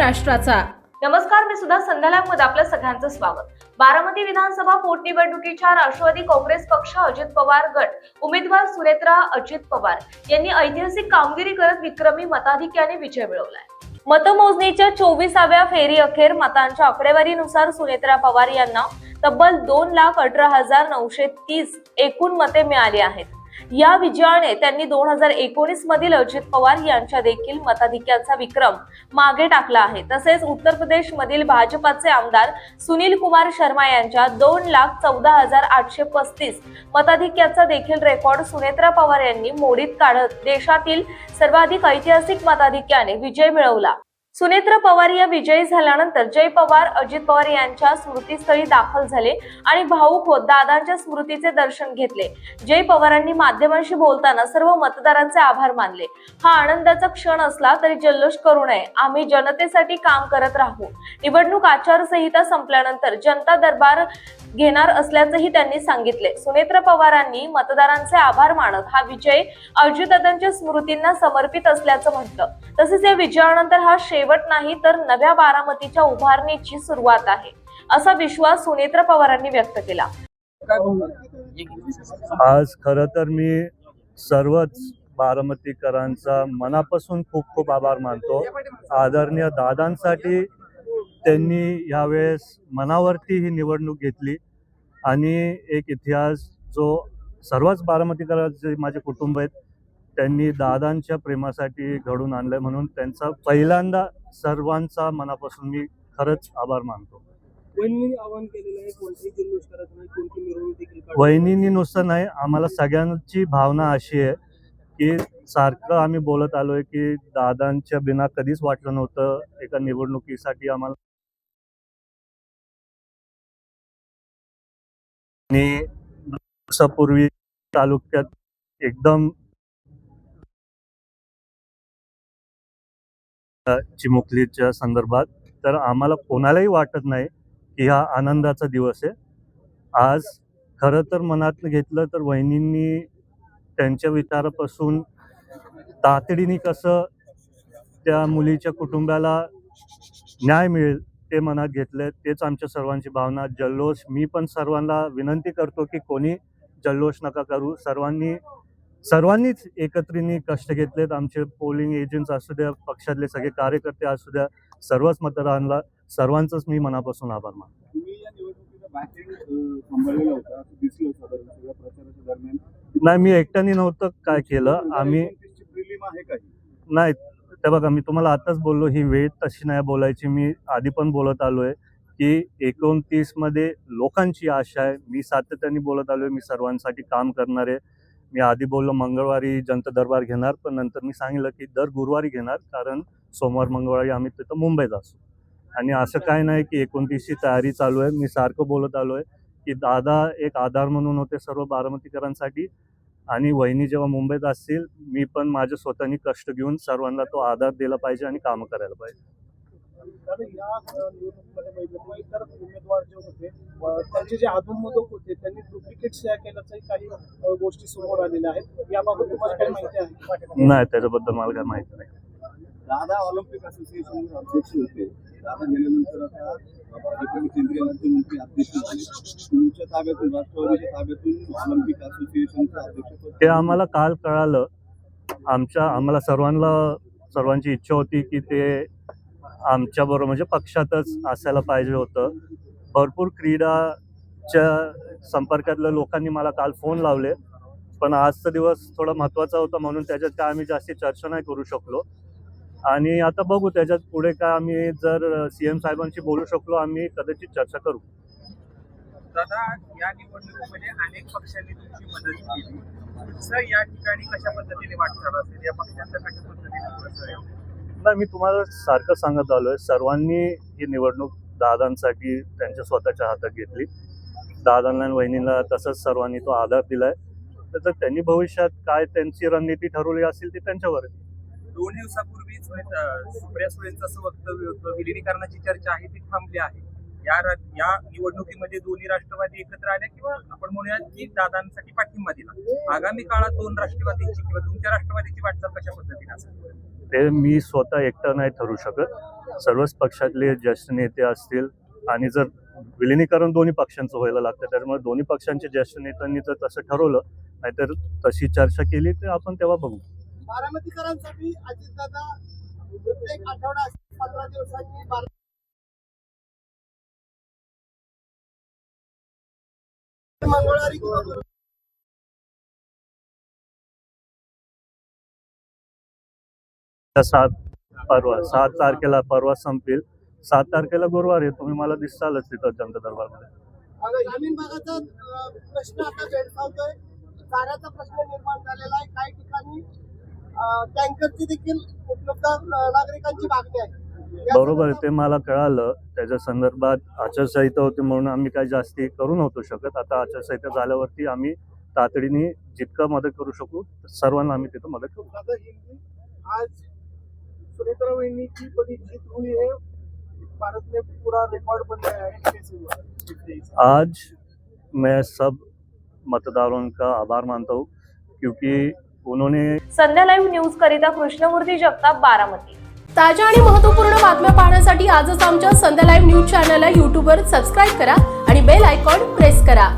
महाराष्ट्राचा. नमस्कार, मी सुद्धा संध्यालामध्ये आपलं सगळ्यांचं स्वागत. बारामती विधानसभा पोटनिवडणुकीच्या राष्ट्रवादी काँग्रेस पक्ष अजित पवार गट उमेदवार सुनेत्रा अजित पवार यांनी ऐतिहासिक कामगिरी करत विक्रमी मताधिक्याने विजय मिळवलाय. मतमोजणीच्या 24व्या फेरी अखेर मतांच्या आकडेवारीनुसार सुनेत्रा पवार यांना तब्बल 2,18,930 एकूण मते मिळाली आहेत. या विजयाने त्यांनी 2019 मधील अजित पवार यांच्या देखील मताधिक्याचा विक्रम मागे टाकला आहे. तसेच उत्तर प्रदेश मधील भाजपाचे आमदार सुनील कुमार शर्मा यांच्या 2,14,835 मताधिक्याचा देखील रेकॉर्ड सुनेत्रा पवार यांनी मोडीत काढत देशातील सर्वाधिक ऐतिहासिक मताधिक्याने विजय मिळवला. सुनेत्रा पवार या विजयी झाल्यानंतर जय पवार अजित पवार यांच्या स्मृतीस्थळी दाखल झाले आणि भाऊक होत दादांच्या स्मृतीचे दर्शन घेतले. जय पवारांनी माध्यमांशी बोलताना सर्व मतदारांचे आभार मानले. हा आनंदाचा क्षण असला तरी जल्लोष करू नये, आम्ही जनतेसाठी काम करत राहू. निवडणूक आचारसंहिता संपल्यानंतर जनता दरबार घेणार असल्याचंही त्यांनी सांगितले. सुनेत्रा पवारांनी मतदारांचे आभार मानत हा विजय अजितदादांच्या स्मृतींना समर्पित असल्याचं म्हटलं. तसेच या विजयानंतर हा शेवट नाही तर नव्या बारामतीच्या उभारणीची सुरुवात आहे, असा विश्वास सुनेत्रा पवारांनी व्यक्त केला. आज खरं तर मी सर्वच बारामतीकरांचा मनापासून खूप खूप आभार मानतो. आदरणीय दादांसाठी त्यांनी यावेळेस मनावरती ही निवडणूक घेतली आणि एक इतिहास जो सर्वच बारामतीकरांचे माझे कुटुंब आहेत त्यांनी दादांच्या प्रेमासाठी घडून आणलंय, म्हणून त्यांचा पहिल्यांदा सर्वांचा मनापासून मी खरंच आभार मानतो. वहिनींनी नुसतं नाही, आम्हाला सगळ्यांची भावना अशी आहे की सारखं आम्ही बोलत आलोय की दादांच्या बिना कधीच वाटलं नव्हतं एका निवडणुकीसाठी आम्हाला. आणि दिवसापूर्वी तालुक्यात एकदम चिमुकलीच्या संदर्भात तर आम्हाला कोणालाही वाटत नाही की हा आनंदाचा दिवस आहे. आज खरं तर मनात घेतलं तर वहिनींनी त्यांच्या विचारापासून तातडीने कसं त्या मुलीच्या कुटुंबाला न्याय मिळेल ते मनात घेतलं. तेच आमच्या सर्वांची भावना. जल्लोष मी पण सर्वांना विनंती करतो की कोणी जल्लोष नका करू. सर्वांनीच एकत्रित कष्ट घेतलेत. आमचे पोलिंग एजंट्स असू द्या, पक्षातले सगळे कार्यकर्ते असू द्या, सर्वच मतदारांना सर्वांचंच मी मनापासून आभार मानतो. नाही, मी एकट्याने नव्हतं काय केलं. आम्ही नाही, ते बघा मी तुम्हाला आताच बोललो, ही वेळ तशी नाही बोलायची. मी आधी पण बोलत आलोय की 29 मध्ये लोकांची आशा आहे. मी सातत्याने बोलत आलोय मी सर्वांसाठी काम करणार आहे. मी आधी बोललो मंगळवारी जनता दरबार घेणार, पण नंतर मी सांगितलं की दर गुरुवारी घेणार, कारण सोमवार मंगळवारी आम्ही तिथं मुंबईत असू. आणि असं काय नाही की 29ची तयारी चालू आहे. मी सारखं बोलत आलोय की दादा एक आधार म्हणून होते सर्व बारामतीकरांसाठी, आणि वहिनी जेव्हा मुंबईत असतील मी पण माझ्या स्वतःनी कष्ट घेऊन सर्वांना तो आधार दिला पाहिजे आणि कामं करायला पाहिजे. उमेदवार जे होते त्यांचे जे अधूनमधून होते त्यांनी डुप्लिकेट शेअर केल्याच्याही काही गोष्टी समोर आलेल्या आहेत. याबाबत तुम्हाला काही माहिती आहे? नाही, त्याच्याबद्दल मला काय माहिती नाही. दादा ऑलिम्पिक असोसिएशनचे अध्यक्ष होते. दादा गेल्यानंतर आता भाजपचे केंद्रीय राज्यमंत्री अध्यक्ष झाले. तुमच्या ताब्यातून, राष्ट्रवादीच्या ताब्यातून ऑलिम्पिक असोसिएशनचे अध्यक्ष ते आम्हाला काल कळालं. आम्हाला सर्वांची इच्छा होती की ते आमच्याबरोबर म्हणजे पक्षातच असायला पाहिजे होतं. भरपूर क्रीडाच्या संपर्कातल्या लोकांनी मला काल फोन लावले, पण आजचा दिवस थोडा महत्त्वाचा होता म्हणून त्याच्यात काय आम्ही जास्ती चर्चा नाही करू शकलो. आणि आता बघू त्याच्यात पुढे काय आम्ही जर सीएम साहेबांशी बोलू शकलो आम्ही कदाचित चर्चा करू. दादा, या निवडणुकीमध्ये अनेक पक्षांनी तुमची मदत केली. सर, या ठिकाणी कशा पद्धतीने वाटचाल असेल, या पक्षांचा कशा पद्धतीने नाही, मी तुम्हाला सारखं सांगत आलोय, सर्वांनी ही निवडणूक दादांसाठी त्यांच्या स्वतःच्या हातात घेतली. दादांना आणि वहिनीला तसंच सर्वांनी तो आधार दिलाय. तर त्यांनी भविष्यात काय त्यांची रणनीती ठरवली असेल ती त्यांच्यावर आहे. 2 दिवसापूर्वी सुप्रिया सुळेंचं असं वक्तव्य होतं, विलिनीकरणाची चर्चा आहे ती थांबली आहे. या निवडणुकीमध्ये दोन्ही राष्ट्रवादी एकत्र आल्या किंवा आपण म्हणूया की दादांसाठी पाठिंबा दिला. आगामी काळात 2 राष्ट्रवादीची किंवा तुमच्या राष्ट्रवादीची वाटचाल कशा पद्धतीने असेल ते मी स्वतः एकटा नाही ठरू शकत. सर्वच पक्षातले ज्येष्ठ नेते असतील आणि जर विलिनीकरण दोन्ही पक्षांचं व्हायला लागतं, त्यामुळे दोन्ही पक्षांच्या ज्येष्ठ नेत्यांनी जर तसं ठरवलं नाहीतर तशी चर्चा केली तर आपण तेव्हा बघू. बारामतीकरांसाठी अजितदादा प्रत्येक आठवडा 15 दिवसांनी मंगळवारी किंवा सात तारखेला परवा संपेल, 7 तारखेला गुरुवार आहे. तुम्ही मला दिसतालच तिथं जनता दरबारमध्ये. ग्रामीण भागाचा प्रश्न आता भेडसावतोय. चाऱ्याचा प्रश्न निर्माण झालेला आहे. काही ठिकाणी टँकरची देखील उपलब्ध नागरिकांची मागणी आहे. बरोबर आहे, ते मला कळालं. त्याच्या संदर्भात आचारसंहिता होती म्हणून आम्ही काही जास्ती करू नव्हतो शकत. आता आचारसंहिता झाल्यावरती आम्ही तातडीने जितकं मदत करू शकू सर्वांना आम्ही तिथं मदत करू. दादा हिंदी आज सुनेत्रा वहिनी की बड़ी जीत हुई है. भारत में पूरा रिकॉर्ड बन गया है. कैसे हुआ? आज मैं सब मतदारों का आभार मानता हूँ क्योंकि उन्होंने संध्या लाईव्ह न्यूज करिता कृष्णमूर्ती जगताप, बारामती. ताज्या आणि महत्त्वपूर्ण बातम्या पाहण्यासाठी आजच आमच्या संध्या लाईव्ह न्यूज चॅनलला यूट्यूबवर सबस्क्राईब करा आणि बेल आयकॉन प्रेस करा.